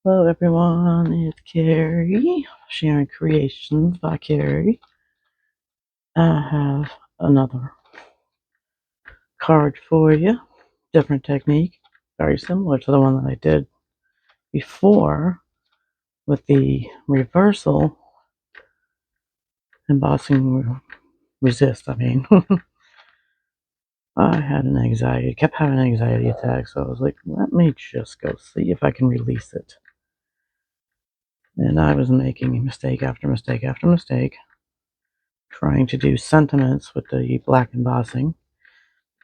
Hello everyone, it's Carrie, sharing creations by Carrie. I have another card for you, different technique, very similar to the one that I did before with the reversal embossing resist, I had an anxiety, kept having an anxiety attack, so I was like, let me just go see if I can release it. And I was making mistake after mistake after mistake, trying to do sentiments with the black embossing.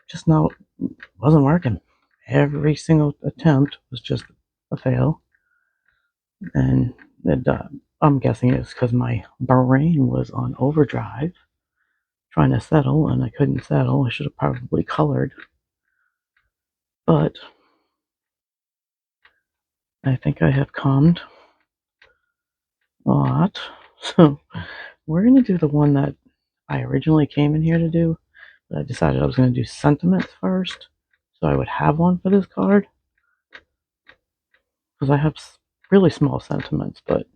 Just wasn't working. Every single attempt was just a fail. And I'm guessing it's because my brain was on overdrive trying to settle, and I couldn't settle. I should have probably colored. But I think I have calmed a lot. So we're going to do the one that I originally came in here to do. But I decided I was going to do sentiments first. So I would have one for this card. Because I have really small sentiments, but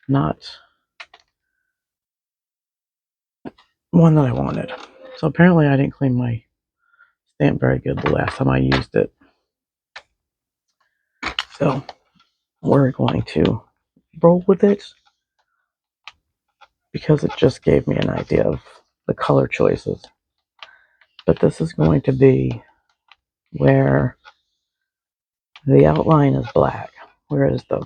not one that I wanted. So apparently I didn't clean my stamp very good the last time I used it. So we're going to roll with it because it just gave me an idea of the color choices. But this is going to be where the outline is black, whereas the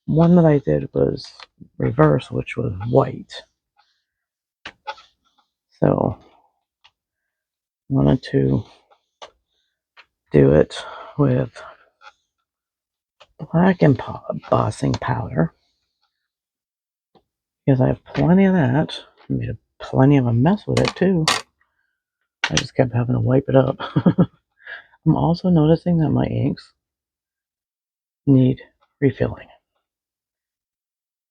one that I did was reverse, which was white. So I wanted to do it with black embossing powder because I have plenty of that. I made plenty of a mess with it too. I just kept having to wipe it up. I'm also noticing that my inks need refilling.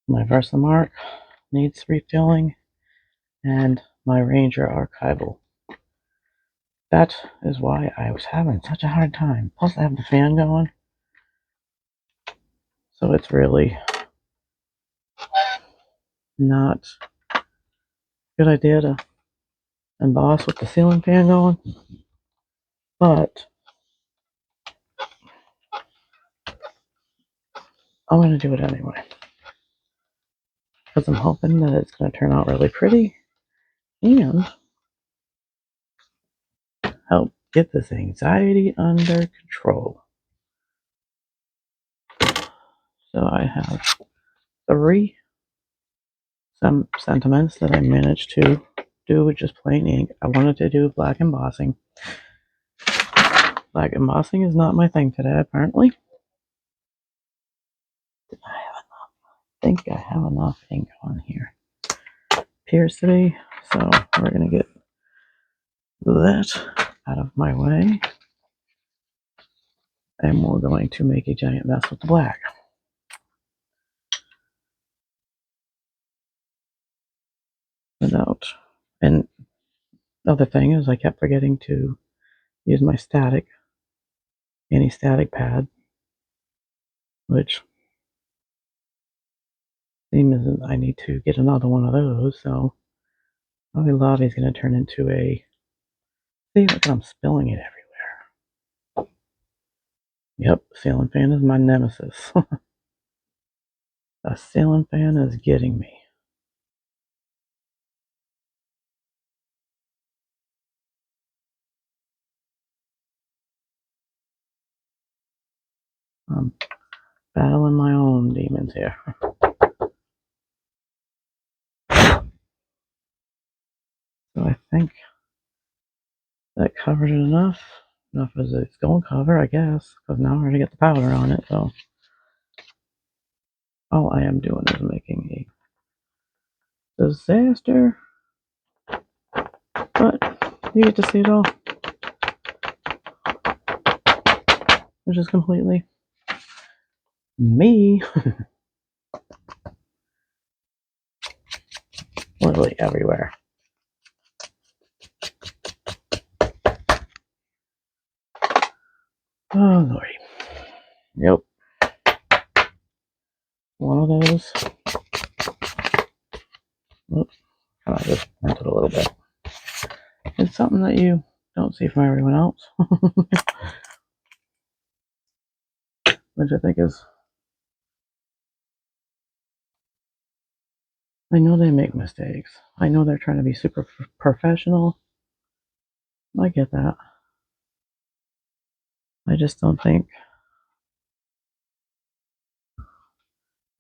My Versamark needs refilling, and my Ranger Archival. That is why I was having such a hard time. Plus, I have the fan going, so it's really not a good idea to emboss with the ceiling fan going. But I'm going to do it anyway because I'm hoping that it's going to turn out really pretty and help get this anxiety under control. So I have 3 sentiments that I managed to do with just plain ink. I wanted to do black embossing. Black embossing is not my thing today, apparently. I think I have enough ink on here. Appears to be. So we're going to get that out of my way. And we're going to make a giant mess with the black. Without. And the other thing is I kept forgetting to use my anti-static pad, which seems I need to get another one of those, so my lobby is going to turn into a... See, look, I'm spilling it everywhere. Yep, ceiling fan is my nemesis. The ceiling fan is getting me. I'm battling my own demons here. So I think that covered it enough. Enough as it's going to cover, I guess, because now I already got the powder on it, so all I am doing is making a disaster. But you get to see it all, which is completely me. Literally everywhere. Oh, lordy. Yep. one of those. Oops, kind of just bent it a little bit. It's something that you don't see from everyone else, which I think is. I know they make mistakes. I know they're trying to be super professional. I get that. I just don't think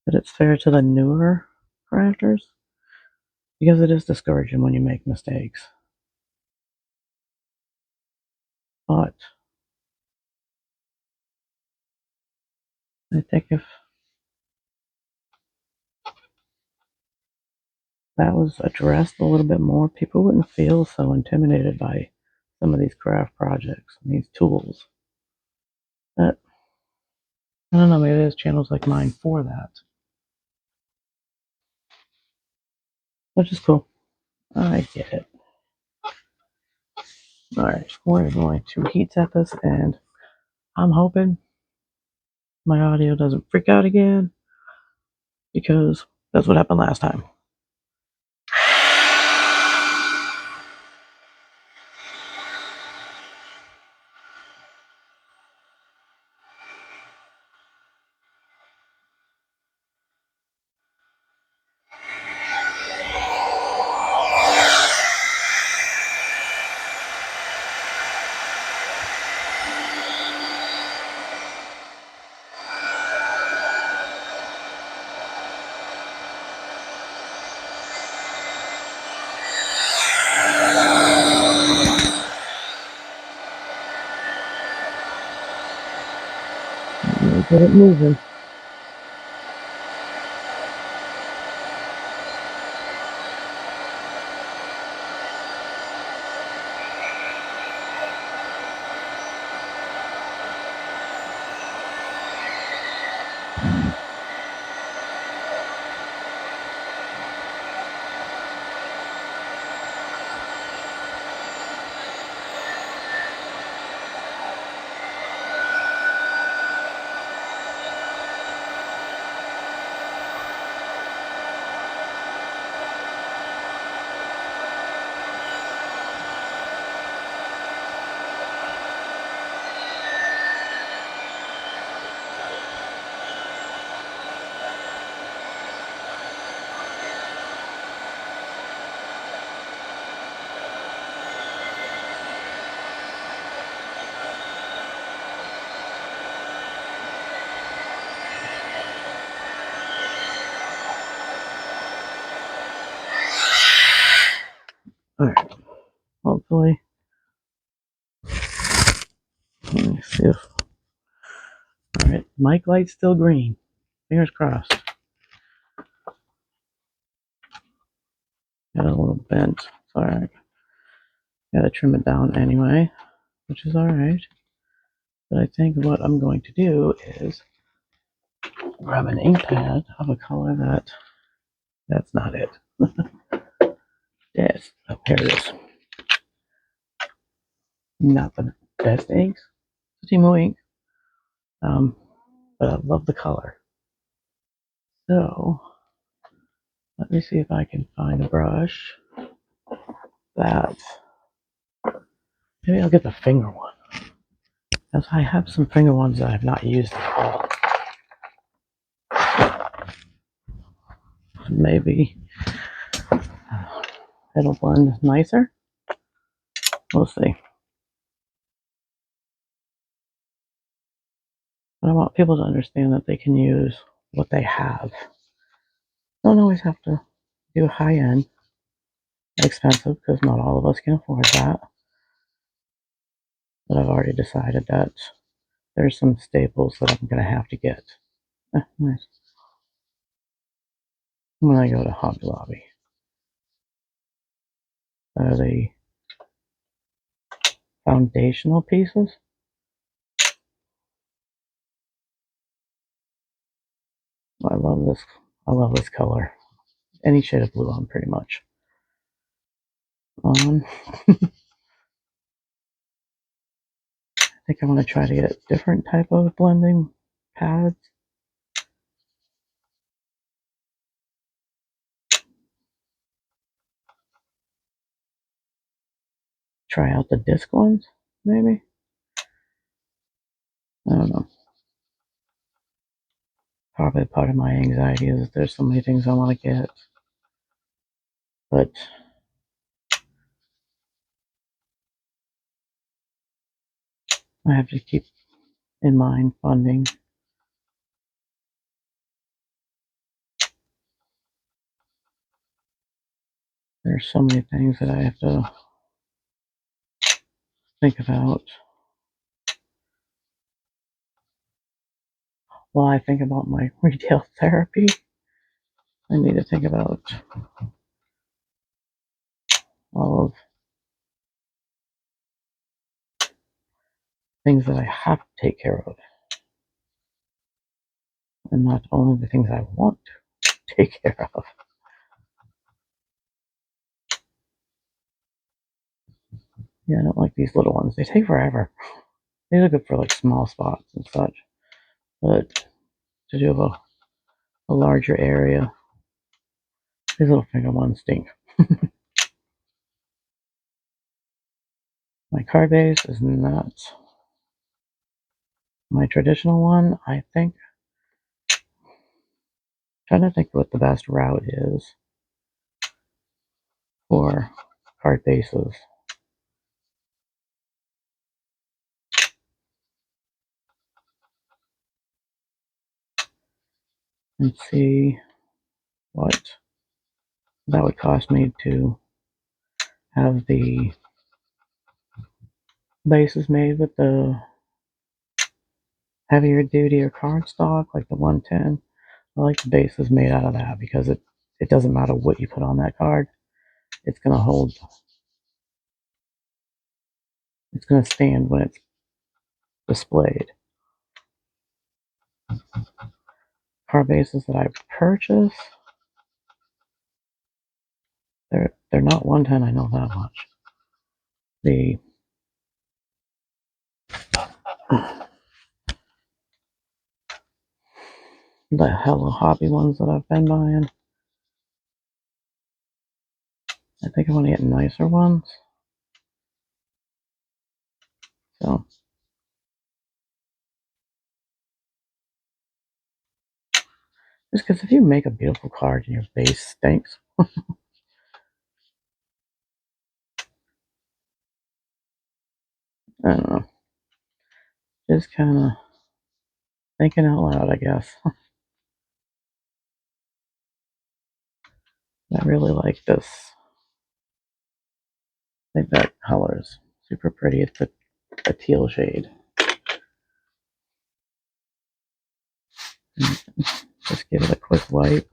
that it's fair to the newer crafters because it is discouraging when you make mistakes. But I think if that was addressed a little bit more, people wouldn't feel so intimidated by some of these craft projects and these tools. But I don't know, maybe there's channels like mine for that, which is cool. I get it. Alright, we're going to heat set this, and I'm hoping my audio doesn't freak out again because that's what happened last time. Get it moving. Alright, hopefully. Let me see if. Alright, mic light's still green. Fingers crossed. Got a little bent. Sorry. Gotta trim it down anyway, which is alright. But I think what I'm going to do is grab an ink pad of a color that's not it. Yes, oh, here it is. Not the best inks, Timo ink, but I love the color. So let me see if I can find a brush that maybe I'll get the finger one, because I have some finger ones that I've not used at all. Maybe it'll blend nicer. We'll see. But I want people to understand that they can use what they have. Don't always have to do high end, expensive, because not all of us can afford that. But I've already decided that there's some staples that I'm going to have to get. Nice. When I go to Hobby Lobby. The foundational pieces. I love this. I love this color. Any shade of blue on, pretty much. I think I'm going to try to get different type of blending pads. try out the disc ones, maybe? I don't know. Probably part of my anxiety is that there's so many things I want to get. But I have to keep in mind funding. There's so many things that I have to think about. While I think about my retail therapy, I need to think about all of things that I have to take care of, and not only the things I want to take care of. Yeah, I don't like these little ones. They take forever. They look good for like small spots and such, but to do a larger area, these little finger ones stink. My card base is not my traditional one. I think. Trying to think what the best route is for card bases. And see what that would cost me to have the bases made with the heavier duty or cardstock, like the 110. I like the bases made out of that because it doesn't matter what you put on that card. It's going to hold. It's going to stand when it's displayed. Card bases that I purchase, they're not 110. I know that much. The Hello Hobby ones that I've been buying, I think I want to get nicer ones. So just because if you make a beautiful card and your base stinks, I don't know. Just kind of thinking out loud, I guess. I really like this. I think that color is super pretty. It's a teal shade. Just give it a quick wipe.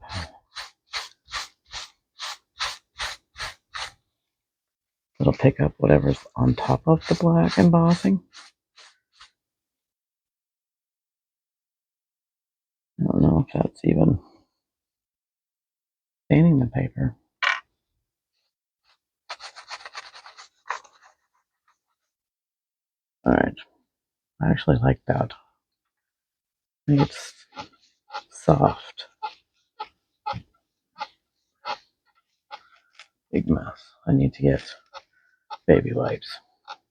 It'll pick up whatever's on top of the black embossing. I don't know if that's even staining the paper. Alright. I actually like that. I think it's soft. Big mess. I need to get baby wipes.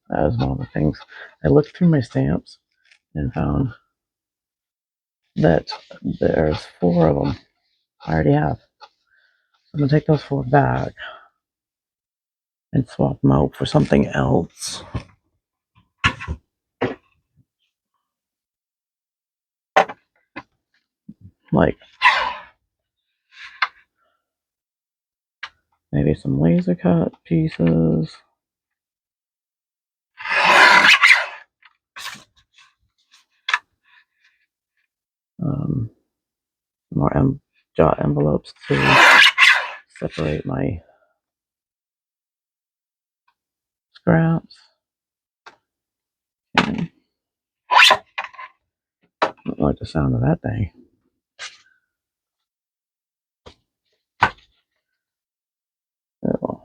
That was one of the things. I looked through my stamps and found that there's 4 of them. I already have. I'm going to take those 4 back and swap them out for something else. Like maybe some laser cut pieces. More jot envelopes to separate my scraps. Okay. I don't like the sound of that thing. So,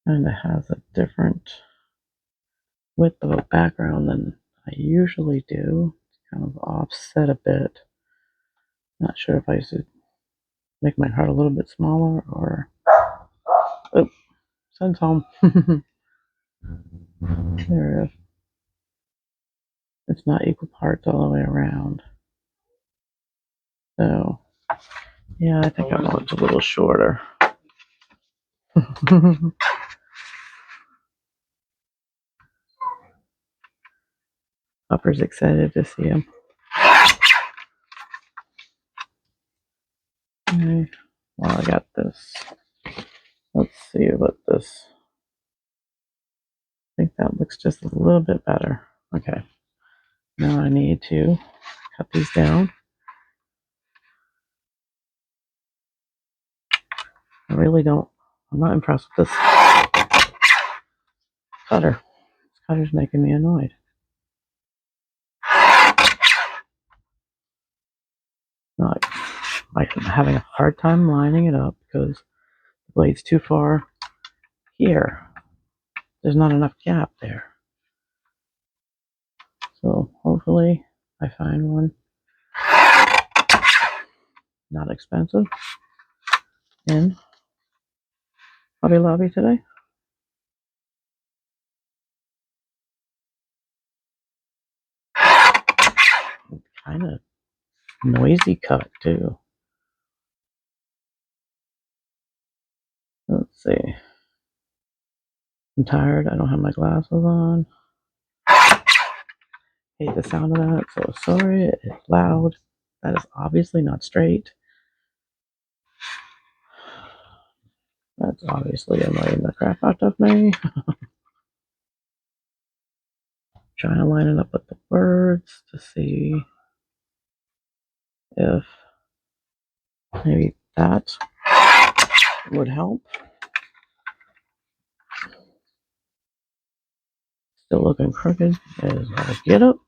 and it has a different width of a background than I usually do. It's kind of offset a bit. Not sure if I should make my heart a little bit smaller, or send home. There it is. It's not equal parts all the way around. So, yeah, I think I want it a little shorter. Upper's excited to see him. Okay. Well, I got this. Let's see about this. I think that looks just a little bit better. Okay. Now I need to cut these down. I really don't. I'm not impressed with this cutter. This cutter's making me annoyed. Not, I'm having a hard time lining it up because the blade's too far here. There's not enough gap there. So hopefully I find one not expensive in Hobby Lobby today. Kind of noisy cut too. Let's see. I'm tired. I don't have my glasses on. Hate the sound of that. So sorry. It's loud. That is obviously not straight. That's obviously annoying the crap out of me. Trying to line it up with the words to see if maybe that would help. Still looking crooked as I get up.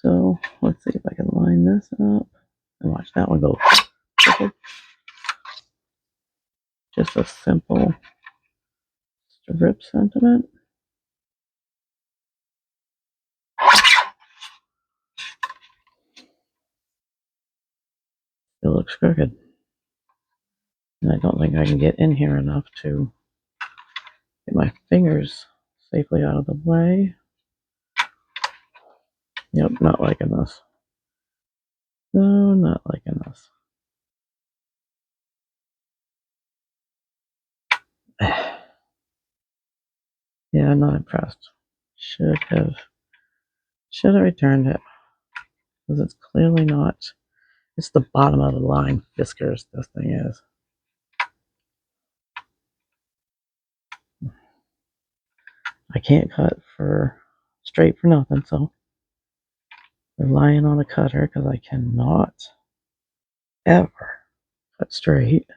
So let's see if I can line this up and watch that one go crooked. Just a simple strip sentiment. Still looks crooked. And I don't think I can get in here enough to get my fingers safely out of the way. Yep, not liking this. No, not liking this. Yeah, I'm not impressed. Should have returned it. Because it's clearly not. It's the bottom of the line whiskers, this thing is. I can't cut for straight for nothing, so relying on a cutter because I cannot ever cut straight.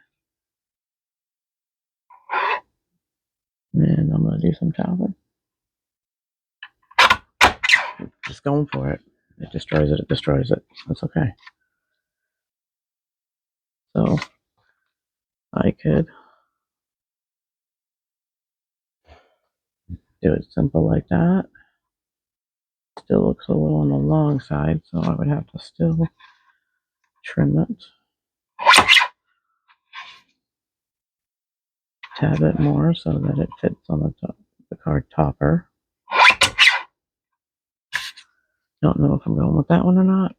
And I'm gonna do some chopping. Just going for it. It destroys it. It destroys it. That's okay. So I could do it simple like that. Still looks a little on the long side, so I would have to still trim it. Tab it more so that it fits on the top, the card topper. Don't know if I'm going with that one or not,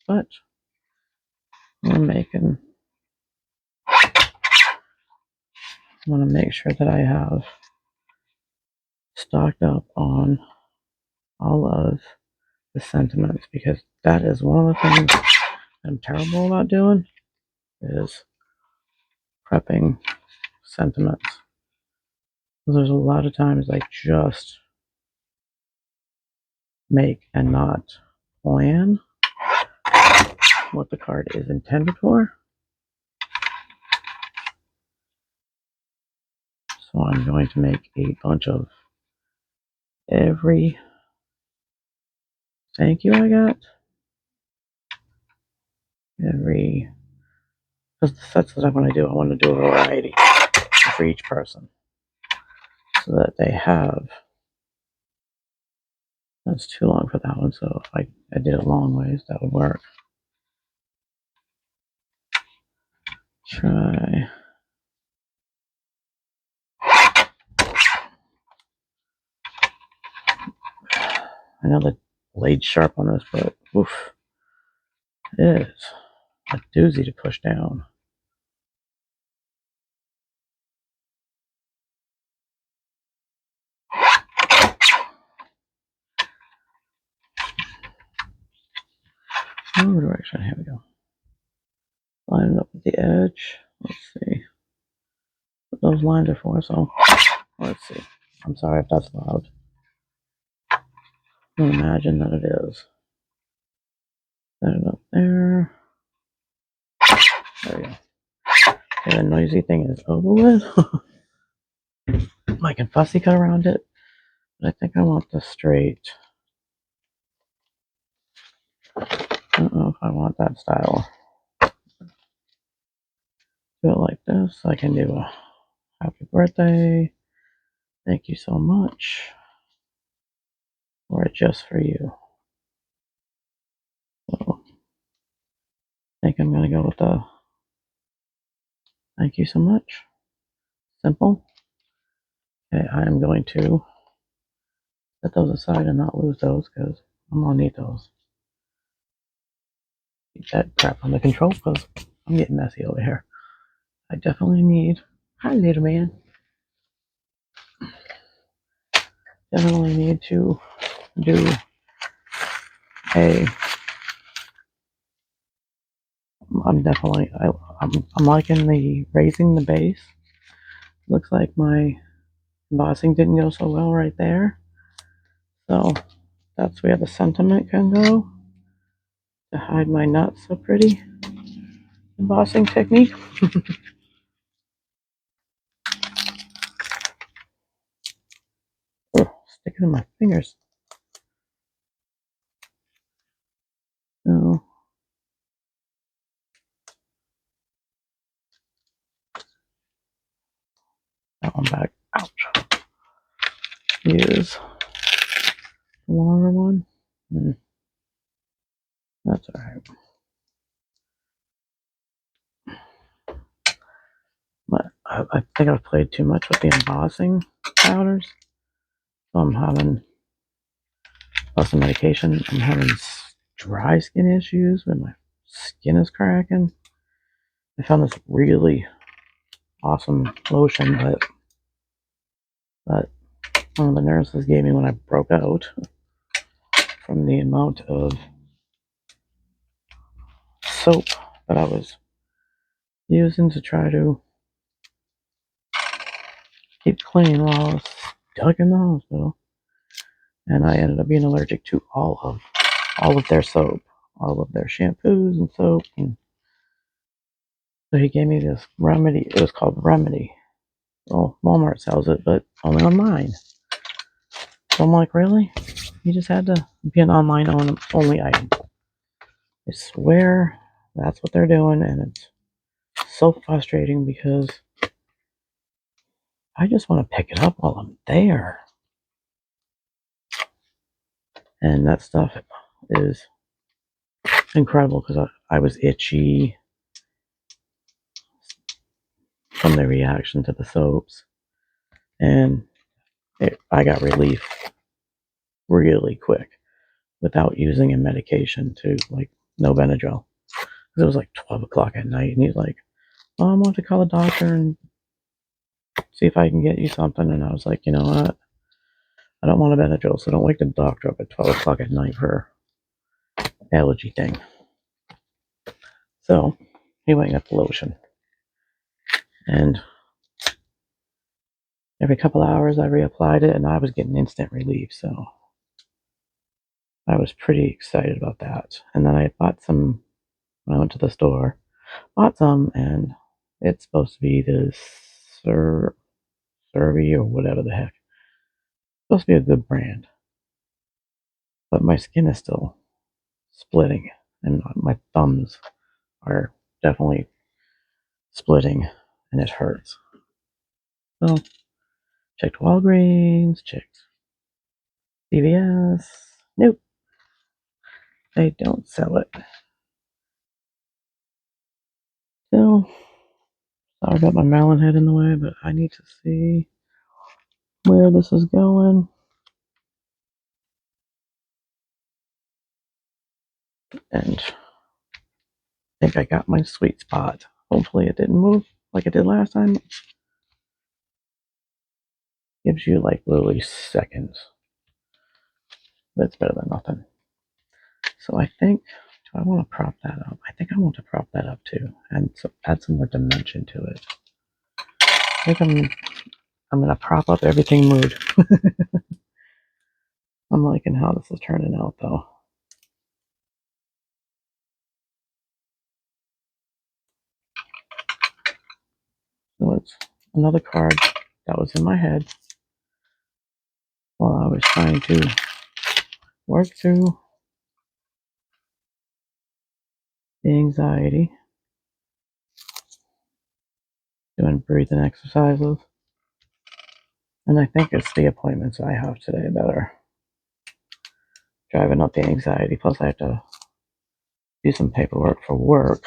but I'm making. I want to make sure that I have stocked up on all of the sentiments because that is one of the things I'm terrible about doing is prepping sentiments. There's a lot of times I just make and not plan what the card is intended for. So I'm going to make a bunch of every thank you I got. Every, because the sets that I want to do a variety for each person. So that they have, that's too long for that one, so if I did it long ways, that would work. Try. I know the blade's sharp on this, but oof, it is a doozy to push down. What direction? Here we go. Line it up with the edge. Let's see what those lines are for. So let's see. I'm sorry if that's loud. I don't imagine that it is. Set it up there. There we go. Okay, the noisy thing is over with. I can fussy cut around it, but I think I want this straight. I don't know if I want that style. Do it like this. I can do a happy birthday. Thank you so much. Or just for you. So I think I'm going to go with the thank you so much. Simple. Okay, I am going to set those aside and not lose those because I'm going to need those. Keep that crap under control because I'm getting messy over here. I definitely need. Hi, little man. Definitely need to do a. I'm liking the raising the base. Looks like my embossing didn't go so well right there. So that's where the sentiment can go to hide my not so pretty embossing technique. Oh, sticking in my fingers. So that one back. Ouch. Use the longer one. That's alright. But I think I've played too much with the embossing powders. So I'm having plus the medication. I'm having dry skin issues when my skin is cracking. I found this really awesome lotion that one of the nurses gave me when I broke out from the amount of soap that I was using to try to keep clean while I was stuck in the hospital. And I ended up being allergic to all of their soap, all of their shampoos and soap. And so he gave me this remedy. It was called Remedy. Well, Walmart sells it, but only online. So I'm like, really? You just had to be an online only item. I swear that's what they're doing, and it's so frustrating because I just want to pick it up while I'm there. And that stuff is incredible because I was itchy from the reaction to the soaps, and I got relief really quick without using a medication to like no Benadryl. It was like 12 o'clock at night, and he's like, "Oh, I'm going to call a doctor and see if I can get you something." And I was like, you know what? I don't want a Benadryl, so don't wake the doctor up at 12 o'clock at night for allergy thing. So he went and got the lotion, and every couple hours I reapplied it, and I was getting instant relief. So I was pretty excited about that. And then I bought some when I went to the store. Bought some, and it's supposed to be this Survey or whatever the heck. It's supposed to be a good brand, but my skin is still splitting, and my thumbs are definitely splitting, and it hurts. So checked Walgreens, checked CVS. Nope, they don't sell it. So Sorry about my melon head in the way, but I need to see where this is going. And I think I got my sweet spot. Hopefully it didn't move like it did last time. Gives you like literally seconds. But it's better than nothing. So I think, do I want to prop that up? I think I want to prop that up too, and so add some more dimension to it. I think I'm gonna prop up everything mood. I'm liking how this is turning out though. So it's another card that was in my head while I was trying to work through the anxiety, doing breathing exercises. And I think it's the appointments I have today that are driving up the anxiety. Plus, I have to do some paperwork for work,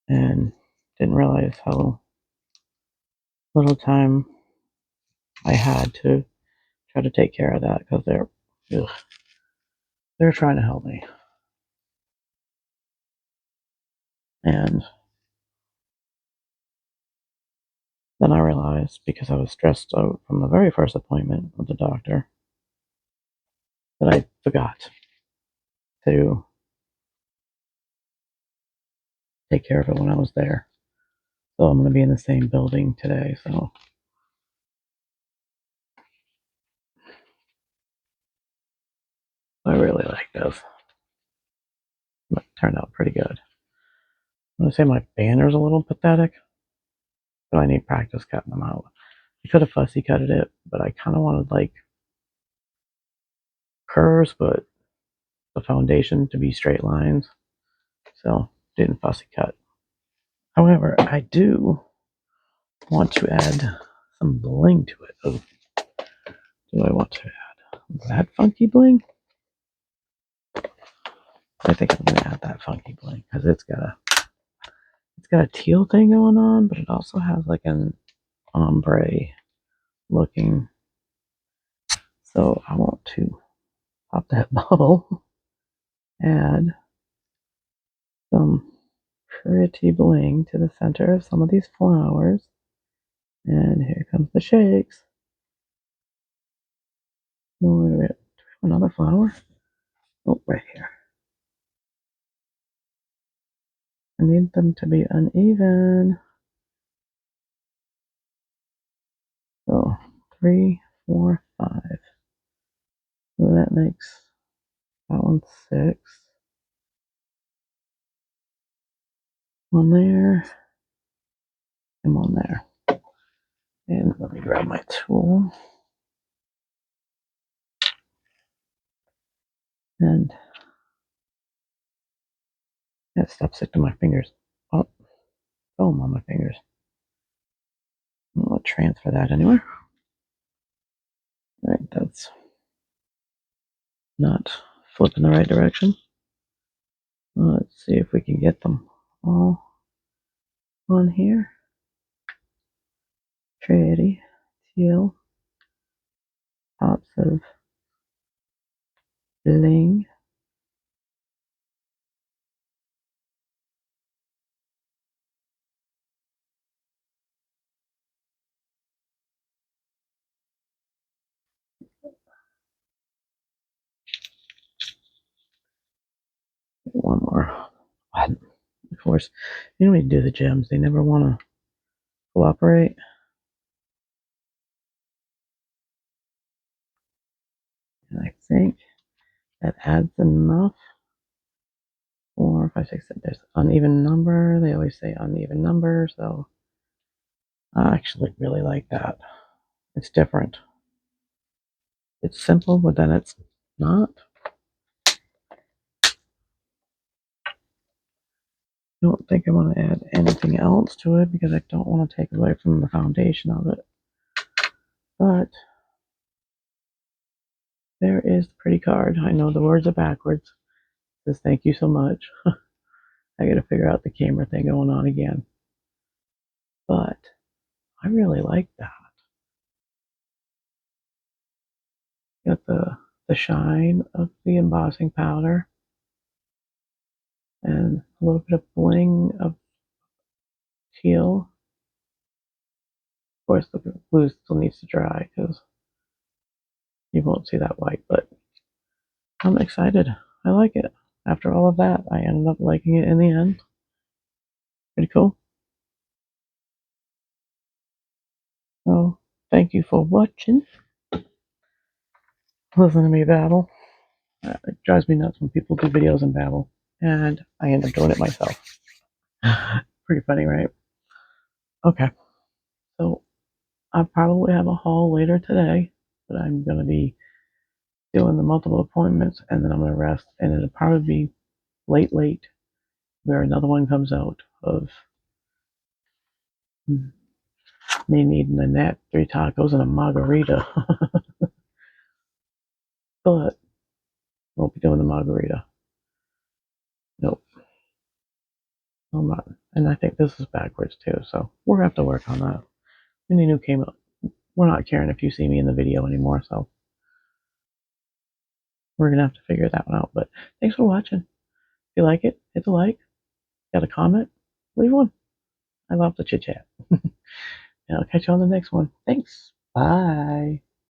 and didn't realize how little time I had to try to take care of that because they're trying to help me. And then I realized, because I was stressed out from the very first appointment with the doctor, that I forgot to take care of it when I was there. So I'm going to be in the same building today. So I really like this. It turned out pretty good. I'm going to say my banner's a little pathetic, but I need practice cutting them out. I could have fussy cutted it, but I kind of wanted like curves, but the foundation to be straight lines. So didn't fussy cut. However, I do want to add some bling to it. Oh, do I want to add that funky bling? I think I'm gonna add that funky bling because it's got a teal thing going on, but it also has like an ombre looking. So I want to pop that bubble, add some pretty bling to the center of some of these flowers. And here comes the shakes. Oh, do we have another flower? Oh, right here. I need them to be uneven. So 3, 4, 5. So that makes that one 6. One there. And one there. And let me grab my tool. And that stuff stick to my fingers. Oh, foam on my fingers. I'll transfer that anywhere. All right, that's not flipping the right direction. Let's see if we can get them all on here. Pretty teal. Pops of bling. One more. Of course, you know when you do the gems, they never want to cooperate. And I think that adds enough. 4, 5, 6, 7. There's uneven number. They always say uneven number, so I actually really like that. It's different. It's simple, but then it's not. I don't think I want to add anything else to it because I don't want to take away from the foundation of it. But there is the pretty card. I know the words are backwards. It says thank you so much. I gotta figure out the camera thing going on again. but I really like that. Got the shine of the embossing powder and a little bit of bling of teal. Of course, the blue still needs to dry because you won't see that white, but I'm excited. I like it. After all of that, I ended up liking it in the end. Pretty cool. So, thank you for watching. Listen to me babble. It drives me nuts when people do videos and babble, and I end up doing it myself. Pretty funny, right? Okay, so I'll probably have a haul later today, but I'm going to be doing the multiple appointments, and then I'm going to rest, and it'll probably be late, where another one comes out of me needing a net, 3 tacos, and a margarita. But won't be doing the margarita. Nope, I'm not. And I think this is backwards too, so we're gonna have to work on that. When the new came up, we're not caring if you see me in the video anymore, so we're gonna have to figure that one out. But thanks for watching. If you like it, hit the like. Got a comment? Leave one. I love the chit chat. And I'll catch you on the next one. Thanks. Bye.